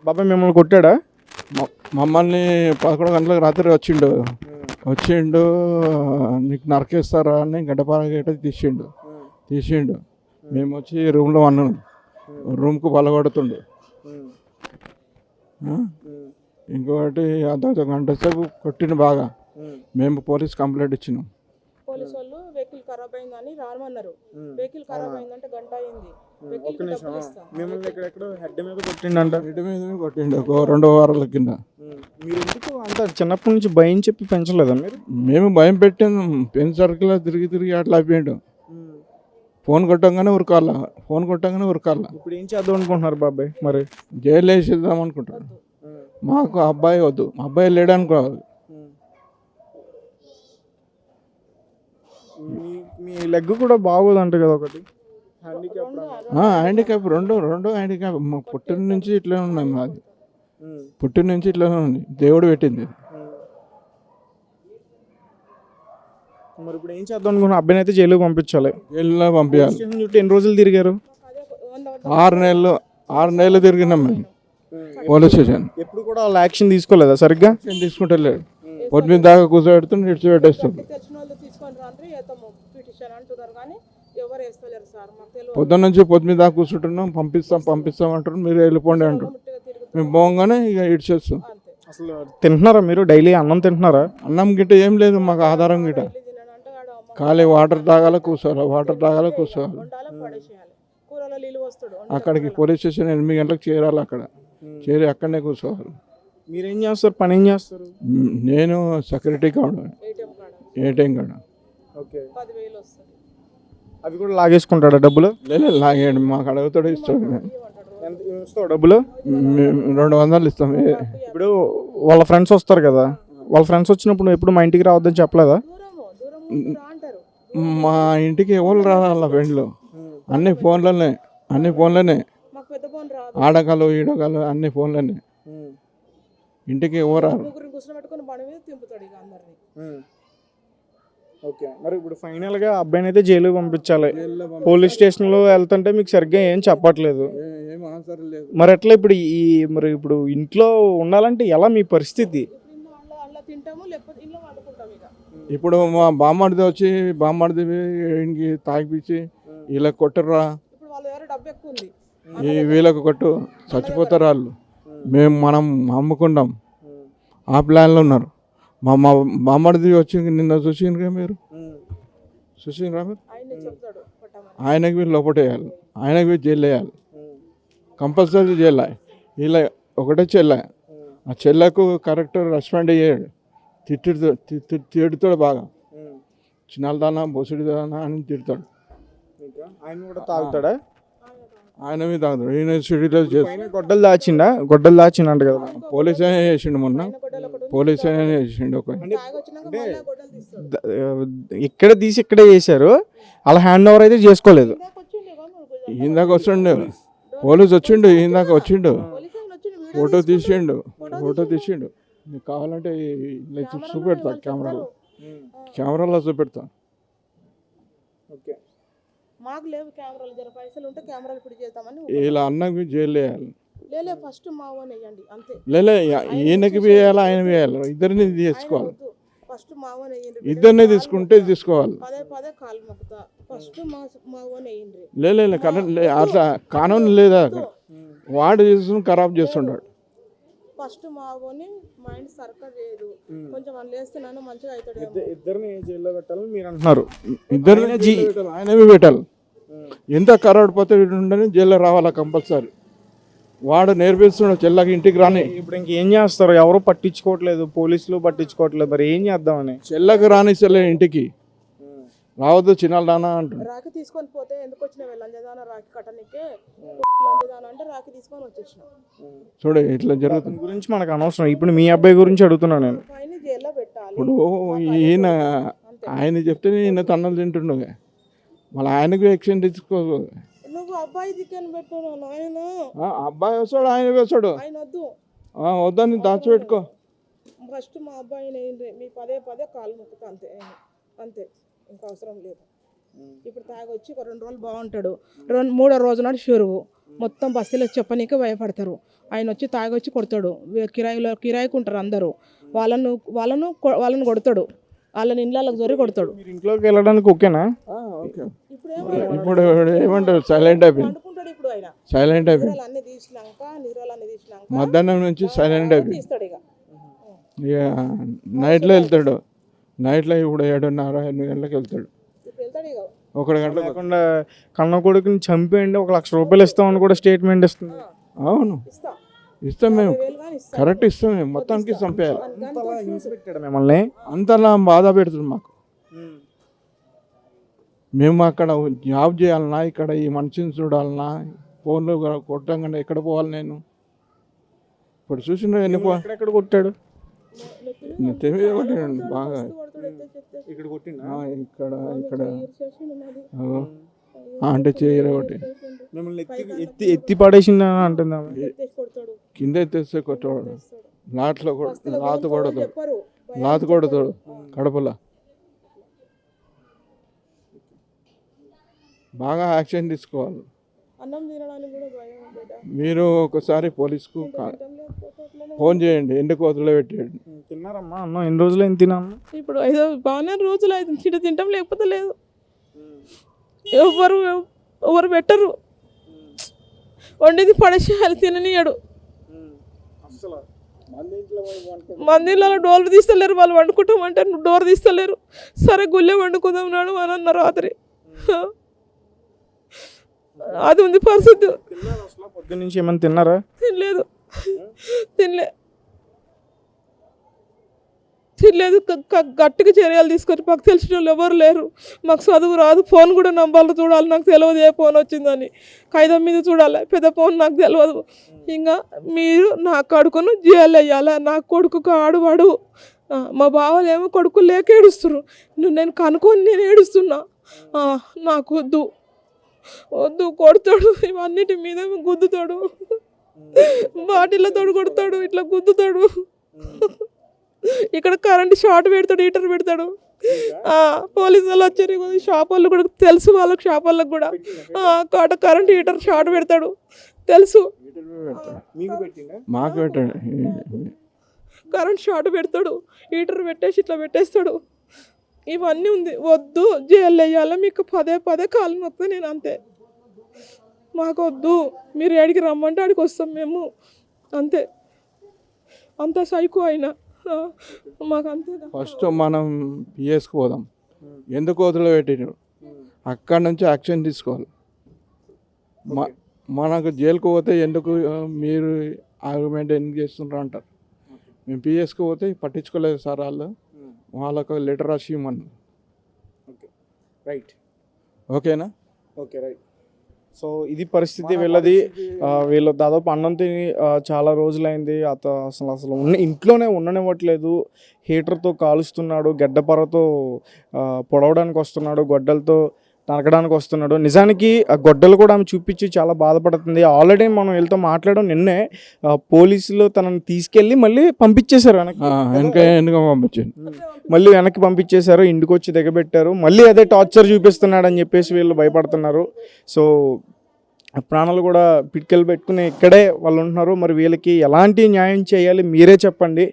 బాబాయ్ మిమ్మల్ని కొట్టాడా? మమ్మల్ని 11 గంటలకు రాత్రి వచ్చిండు నీకు నరకేస్తారా అని గడ్డపార గేట తీసిండు. మేము వచ్చి రూమ్లో అన్నాం, రూమ్కు బలగొడుతుండు. ఇంకొకటి అర్ధ గంట సేపు కొట్టిండు బాగా. మేము పోలీస్ కంప్లైంట్ ఇచ్చినాం. పోలీసు వాళ్ళు వెహికల్ ఖరాబ్ అయిందని రామన్నారు. వెహికల్ ఖరాబ్ అయిందంటే గంట అయింది. మిమ్మల్ని ఎక్కడెక్కడ హెడ్ మీద కొట్టిండంట. హెడ్ మీద కొట్టిండు ఒక 2 వారాల కింద. మీరు ఎందుకు అంత చిన్నప్పటి నుంచి భయం చెప్పి పెంచలేదా మీరు? మేము భయం పెట్టాము. పెన్ సర్కిల్ తిరిగి అట్లా అయిపోయాడు. ఫోన్ కొట్టంగానే ఉరకాల. ఇప్పుడు ఏం చేద్దాం అనుకుంటున్నారు బాబాయ్? మరి జైలు వేసేద్దాం అనుకుంటారు. మాకు అబ్బాయి వద్దు, అబ్బాయి లేడనుకోవాలి. మీ లెగ్ కూడా బాగోదంట కదా, ఒకటి హ్యాండిక్యాప్, రెండు హ్యాండిక్యాప్. పుట్టిన నుంచి ఇట్లనే ఉన్నాయి. మాది పుట్టిన నుంచి ఇట్లనే ఉంది, దేవుడు పెట్టింది. మరి ఇప్పుడు ఏం చేద్దాం అనుకున్నా? అబ్బాయిని అయితే జైలుకి పంపించాలి. జైల్లో పంపించాలి. ఎన్ని రోజులు తిరిగారు? 6 నెలలు తిరిగినాం మేము పోలీస్ స్టేషన్. ఎప్పుడు కూడా వాళ్ళు యాక్షన్ తీసుకోలేదా? సరిగ్గా తీసుకుంటలేదు. పొద్దున్న దాకా కూర్చోబెడుతుంది, విడిచిపెట్టేస్తుంది. పొద్దున్న దాకా కూర్చుంటున్నాం. పంపిస్తాం అంటారు. మీరు వెళ్ళిపోండి అంటారు. మేము పోగానే ఇక ఇడిచేస్తాం. అసలు తింటున్నారా మీరు? డైలీ అన్నం తింటున్నారా? అన్నం గిట్ట ఏం లేదు మాకు, ఆధారం గిట్ట. ఖాళీ వాటర్ తాగాలి, కూర్చోవాలి. అక్కడికి పోలీస్ స్టేషన్ 8 గంటలకు చేరాలి. అక్కడ చేరి అక్కడనే కూర్చోవాలి. మీరేం చేస్తారు? పని ఏం చేస్తారు? నేను సెక్యూరిటీ కాడు, ఏటీఎం కాడ. ఓకే. అవి కూడా లాగేసుకుంటాడా డబ్బులు? లేదు, లాగేయండి. మాకు అడుగుతాడు, ఇస్తాడు. డబ్బులు 200 ఇస్తాం. ఇప్పుడు వాళ్ళ ఫ్రెండ్స్ వస్తారు కదా, వాళ్ళ ఫ్రెండ్స్ వచ్చినప్పుడు ఎప్పుడు మా ఇంటికి రావద్దని చెప్పలేదా? మా ఇంటికి ఎవరు రావాల ఫ్రెండ్లు? అన్ని ఫోన్లోనే ఆడకాలు ఈడకాలు అన్ని ఫోన్లోనే. ఇంటికి ఎవరు రారు. ఓకే. మరి ఇప్పుడు ఫైనల్గా అబ్బాయిని అయితే జైలుకి పంపించాలి. పోలీస్ స్టేషన్లో వెళ్తుంటే మీకు సరిగ్గా ఏం చెప్పట్లేదు. మరి ఎట్లా ఇప్పుడు ఇప్పుడు ఇంట్లో ఉండాలంటే ఎలా మీ పరిస్థితి? ఇప్పుడు మా బామ్మడిది వచ్చి ఇంటికి తాగిపించి వీళ్ళకి కొట్టరా, వీళ్ళకి కొట్టు, చచ్చిపోతారు వాళ్ళు. మనం అమ్ముకుంటాం. ఆ ప్లాన్లో ఉన్నారు. మా బామ్మడిది వచ్చి నిన్న చూసిండ్రా మీరు? ఆయనకి వీళ్ళు లోపటేయాలి, ఆయనకి వీళ్ళు జైలు వేయాలి, కంపల్సరీ జైలు. ఇలా ఒకటే చెల్లె, ఆ చెల్లకు కరెక్ట్ రెస్పాండ్ అయ్యాడు. తిడుతాడు బాగా. చిన్నదానా బొసుడిదానా అని తిడతాడు. ఆయన కూడా తాగుతాడా? ఆయన మీద తాగుతాడు. ఈయన సిటీలో గొడ్డలు దాచిండంట కదా. పోలీస్ అయినా చేసిండు, మొన్న పోలీస్ అయినా చేసిండు. ఇక్కడ తీసి ఇక్కడే చేశారు. అలా హ్యాండ్ ఓవర్ అయితే చేసుకోలేదు. ఇందాక వచ్చిండు పోలీస్, ఇందాక వచ్చిండు. ఫోటో తీసిండు. నీకు కావాలంటే చూపెడతా, కెమెరాలో చూపెడతా. మాకు లేవు కెమెరాలు, జర పైసలు ఉంటే కెమెరాలు ఇప్పుడు చేద్దామని. ఇలా అన్నకి జైలు వేయాలి. ఫస్ట్ మా ఓన్ వేయండి అంతే. ఈయనకి వేయాలి, ఆయన వేయాలి. ఇద్దరిని తీసుకోవాలి. ఫస్ట్ మా ఓన్ వేయండి. ఇద్దరిని తీసుకోవాలి. పదే కాలు మొక్కుతా. ఫస్ట్ మా ఓన్ వేయండి. అట్లా కానూన్ లేదా? వాడు చేసుకుని ఖరాబ్ చేస్తుంటాడు. ఫస్ట్ మా ఓని మైండ్ సర్కల్ చేయదు. కొంచెం వాళ్ళు వేస్తున్నాను మంచిగా అవుతాడు. ఇద్దరిని జైల్లో పెట్టాలని మీరు అంటున్నారు? ఆయనవి పెట్టాలి. ఎంత ఖరాబ్ పోతే ఉండని జైల్లో రావాలా కంపల్సరీ. వాడు నేర్పిస్తున్నాడు చెల్లకి ఇంటికి రాని. ఇప్పుడు ఇంకేం చేస్తారు? ఎవరు పట్టించుకోవట్లేదు, పోలీసులు పట్టించుకోవట్లేదు. మరి ఏం చేద్దామని? చెల్లకి రాని ఇంటికి రావద్దు, చిన్నదానా అంటుంది. రాఖీ తీసుకొని పోతే ఎందుకు వచ్చిన లంజదానా రాఖీ కట్టనికే లంజదానా అంటే రాఖీ తీసుకొని వచ్చేసిన. చూడు ఇట్లా జరుగుతుంది. గురించి మనకు అనవసరం. ఇప్పుడు మీ అబ్బాయి గురించి అడుగుతున్నాను నేను. జైల్లో పెట్టాలి. ఇప్పుడు ఆయన చెప్తే ఈయన తన్నులు తింటుండే, మళ్ళీ ఆయనకు యాక్షన్ తీసుకో. నువ్వు అబ్బాయి దిక్కని పెట్టాను. అబ్బాయి వస్తాడు, ఆయన వేస్తాడు. ఆయన వద్దు, వద్దని దాచిపెట్టుకో. ఫస్ట్ మా అబ్బాయిని మీ పదే కాలు మొక్కుతా అంతే ఇంకా అవసరం లేదు. ఇప్పుడు తాగొచ్చి ఒక 2 రోజులు బాగుంటాడు, మూడో రోజు నాడు షురువు మొత్తం బస్తీలో చెప్పనీకే భయపడతారు. ఆయన వచ్చి తాగొచ్చి కొడతాడు. కిరాయికి ఉంటారు అందరూ, వాళ్ళను కొడతాడు, వాళ్ళని ఇళ్ళకి జోరి కొడతాడు. మీరు ఇంట్లోకి వెళ్ళడానికి ఓకేనా? ఓకే. ఇప్పుడు ఏమంటారు, సైలెంట్ అయిపోయింది. అనుకుంటాడు ఇప్పుడు ఆయన సైలెంట్ అయిపోయింది. నిరాలన్నీ తీసినాక మధ్యాహ్నం నుంచి సైలెంట్ అయిపోయింది. తీస్తాడు ఇక. ఇక నైట్లో వెళ్తాడు. నైట్లో ఇప్పుడు 7:30-8 గంటలకు వెళ్తాడు. ఇప్పుడు వెళ్తాడు ఇక. 1 గంటలకు. లేకుండా కన్న కొడుకుని చంపేయండి, 1 లక్ష రూపాయలు ఇస్తామని కూడా స్టేట్మెంట్ ఇస్తుంది. అవును, ఇస్తా ఇస్తాం మేము, 10,000 కానీ ఇస్తా. కరెక్ట్ ఇస్తాం మేము, మొత్తానికి చంపేయాలి. అంతలా హింస పెట్టాడు మిమ్మల్ని? అంతలా బాధ పెడుతుంది మాకు. మేము అక్కడ జాబ్ చేయాలన్నా, ఇక్కడ ఈ మనిషిని చూడాలన్నా, ఫోన్లు కొట్టంగానే ఎక్కడ పోవాలి నేను? ఇప్పుడు చూసిన ఎక్కడ కొట్టాడు? తెలియదు కొట్టాడు బాగా. ఇక్కడ కొట్టిండా? ఇక్కడ ఇక్కడ అంటే చేయరు ఒకటి. మిమ్మల్ని ఎత్తి పడేసింది అంటుందా? కింద ఎత్తేస్తే కొట్టవాడు. లాట్లో లాత కొడతాడు, లాత కొడతాడు కడపలో. బాగా యాక్షన్ తీసుకోవాలి. అన్నం తినడానికి కూడా భయం బిడ్డ. మీరు ఒకసారి పోలీస్కు ఫోన్ చేయండి, ఎందుకు వదిలిపెట్టాడు. తిన్నారమ్మా అన్నం? ఎన్ని రోజులు ఏం తిన్నాము? ఇప్పుడు 5 బాగానే రోజులు అయితే తింటాం, లేకపోతే లేదు. ఎవరు పెట్టరు, వండిది పడేసేయాలి, తిననీయడు. మందిలో డోర్లు తీస్తలేరు, వాళ్ళు వండుకుంటామంటే డోర్ తీస్తలేరు. సరే గుళ్ళే వండుకుందాం నాడు అని అన్నారు రాత్రి. అది ఉంది పరిస్థితి. పొద్దున్న నుంచి ఏమైనా తిన్నారా? తినలేదు. గట్టిగా చర్యలు తీసుకొని, మాకు తెలిసిన వాళ్ళు ఎవరు లేరు. మాకు చదువు రాదు, ఫోన్ కూడా నంబర్లు చూడాలి, నాకు తెలియదు ఏ ఫోన్ వచ్చిందని. కాగితం మీద చూడాలి, పెద్ద ఫోన్ నాకు తెలియదు. ఇంకా మీరు నా కొడుకును జైలు వేయాలి. నా కొడుకు ఆడువాడు. మా బావలేమో కొడుకు లేక ఏడుస్తున్నారు. నేను కనుక్కొని నేను ఏడుస్తున్నా. నాకు వద్దు కొడతాడు, ఇవన్నిటి మీద గుద్దుతాడు, బాటిళ్ళతో కొడతాడు, ఇట్లా గుద్దుతాడు. ఇక్కడ కరెంట్ షార్ట్ పెడతాడు, హీటర్ పెడతాడు. పోలీసు వాళ్ళు వచ్చారు, షాప్ వాళ్ళు కూడా తెలుసు, వాళ్ళకి షాప్ వాళ్ళకి కూడా కరెంట్ హీటర్ షార్ట్ పెడతాడు తెలుసు. మాకు పెట్టాడు, కరెంట్ షార్ట్ పెడతాడు, హీటర్ పెట్టేసి ఇట్లా పెట్టేస్తాడు. ఇవన్నీ ఉంది. వద్దు, జైలు వేయాలి, మీకు పదే కాలు మొత్తం. నేను అంతే, మాకు వద్దు, మీరు ఏడికి రమ్మంటే ఆడికి వస్తాం మేము, అంతే. అంత సైకో అయినా మాకు అంతే. ఫస్ట్ మనం పిఎస్కి పోదాం, ఎందుకు వదిలిపెట్టినాడు, అక్కడ నుంచి యాక్షన్ తీసుకోవాలి. మనకు జైలుకు పోతే ఎందుకు మీరు ఆర్గ్యుమెంట్ ఎందుకు చేస్తున్నారు అంటారు. మేము పిఎస్కి పోతే పట్టించుకోలేదు సార్, వాళ్ళకు లెటర్ రాసి ఇవ్వమని. రైట్, ఓకేనా? Okay, right. సో ఇది పరిస్థితి వీళ్ళది. వీళ్ళు దాదాపు అన్నం తిని చాలా రోజులైంది. అసలు ఇంట్లోనే ఉండనివ్వట్లేదు. హీటర్తో కాలుస్తున్నాడు, గడ్డపరతో పొడవడానికి వస్తున్నాడు, గొడ్డలతో నరకడానికి వస్తున్నాడు. నిజానికి ఆ గొడ్డలు కూడా ఆమె చూపించి చాలా బాధపడుతుంది. ఆల్రెడీ మనం వీళ్ళతో మాట్లాడడం నిన్నే. పోలీసులు తనని తీసుకెళ్ళి మళ్ళీ పంపించేశారు మళ్ళీ వెనక్కి పంపించేశారు. ఇంటికి వచ్చి దిగబెట్టారు. మళ్ళీ అదే టార్చర్ చూపిస్తున్నాడు అని చెప్పేసి వీళ్ళు భయపడుతున్నారు. సో ప్రాణాలు కూడా పిడికెలు పెట్టుకుని ఇక్కడే వాళ్ళు ఉంటున్నారు. మరి వీళ్ళకి ఎలాంటి న్యాయం చేయాలి మీరే చెప్పండి.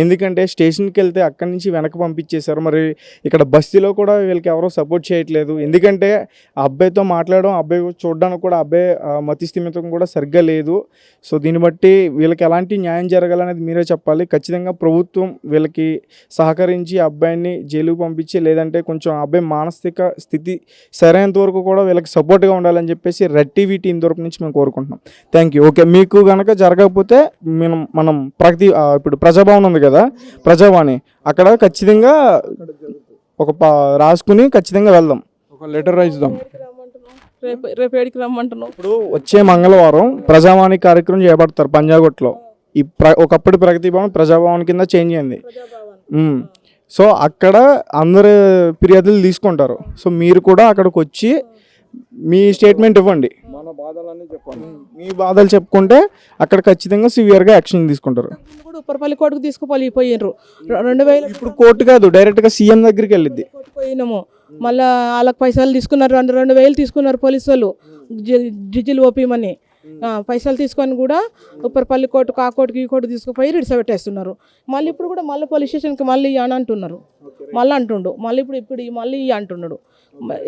ఎందుకంటే స్టేషన్కి వెళ్తే అక్కడి నుంచి వెనక్కి పంపించేశారు. మరి ఇక్కడ బస్తీలో కూడా వీళ్ళకి ఎవరో సపోర్ట్ చేయట్లేదు. ఎందుకంటే ఆ అబ్బాయితో మాట్లాడడం, అబ్బాయి చూడడానికి కూడా అబ్బాయి మతి స్థిమితం కూడా సరిగ్గా లేదు. సో దీన్ని బట్టి వీళ్ళకి ఎలాంటి న్యాయం జరగాలనేది మీరే చెప్పాలి. ఖచ్చితంగా ప్రభుత్వం వీళ్ళకి సహకరించి అబ్బాయిని జైలుకు పంపించి, లేదంటే కొంచెం అబ్బాయి మానసిక స్థితి సరైనంత వరకు కూడా వీళ్ళకి సపోర్ట్గా ఉండాలని చెప్పేసి రెడ్ టీవీ టీం తరపు నుంచి మేము కోరుకుంటున్నాం. Thank you. ఓకే, మీకు కనుక జరగకపోతే మనం ప్రగతి ఇప్పుడు ప్రజాభవన్ ఉంది కదా, ప్రజావాణి, అక్కడ ఖచ్చితంగా ఒక రాసుకుని ఖచ్చితంగా వెళ్దాం, ఒక లెటర్ రాయిద్దాం. రేపు ఏడికి రమ్మంటున్నాం. ఇప్పుడు వచ్చే మంగళవారం ప్రజావాణి కార్యక్రమం చేపడతారు పంజాగుట్లో. ఈ ఒకప్పుడు ప్రగతి భవన్ ప్రజాభవన్ కింద చేంజ్ అయింది. సో అక్కడ అందరు ఫిర్యాదులు తీసుకుంటారు. సో మీరు కూడా అక్కడికి వచ్చి మీ స్టేట్మెంట్ ఇవ్వండి, మీ బాధలు చెప్పుకుంటే అక్కడ ఖచ్చితంగా సివియర్గా యాక్షన్ తీసుకుంటారు. ఉప్పరపల్లి కోర్టుకు తీసుకుపోయినారు 2000. ఇప్పుడు కోర్టు కాదు, డైరెక్ట్గా సీఎం దగ్గరికి వెళ్ళిద్ది. పోయినాము మళ్ళీ వాళ్ళకి పైసలు తీసుకున్నారు, 2,000 తీసుకున్నారు పోలీసు వాళ్ళు డిజిల్ ఓపీమని. పైసలు తీసుకొని కూడా ఉప్పరపల్లి కోర్టుకు ఆ కోర్టుకి ఈ కోర్టు తీసుకుపోయి రిడిసబెట్టేస్తున్నారు. మళ్ళీ ఇప్పుడు కూడా మళ్ళీ పోలీస్ స్టేషన్కి మళ్ళీ అని అంటున్నారు, మళ్ళీ అంటుండు, మళ్ళీ ఇప్పుడు మళ్ళీ అంటున్నాడు.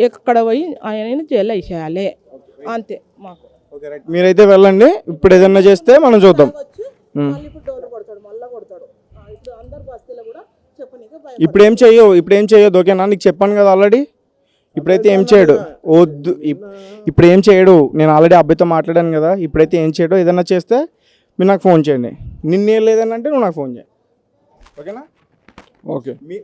ఎక్కడ పోయి ఆయన జైల్లో వేసేయాలి అంతే మాకు. ఓకే రైట్, మీరైతే వెళ్ళండి. ఇప్పుడు ఏదన్నా చేస్తే మనం చూద్దాం. మళ్ళీ ఇప్పుడు డోర్ కొడతాడు, మళ్ళీ కొడతాడు. ఇప్పుడు అందరు బస్తీలో కూడా చెప్పనీకి ఇప్పుడు ఏం చేయొద్దు, ఓకేనా? నీకు చెప్పాను కదా ఆల్రెడీ. ఇప్పుడైతే ఏం చేయడు, వద్దు. ఇప్పుడు ఏం చేయడు, నేను ఆల్రెడీ అబ్బాయితో మాట్లాడాను కదా. ఇప్పుడైతే ఏం చేయడు, ఏదైనా చేస్తే మీరు నాకు ఫోన్ చేయండి. నిన్నే లేదనంటే నువ్వు నాకు ఫోన్ చేయి, ఓకేనా? ఓకే.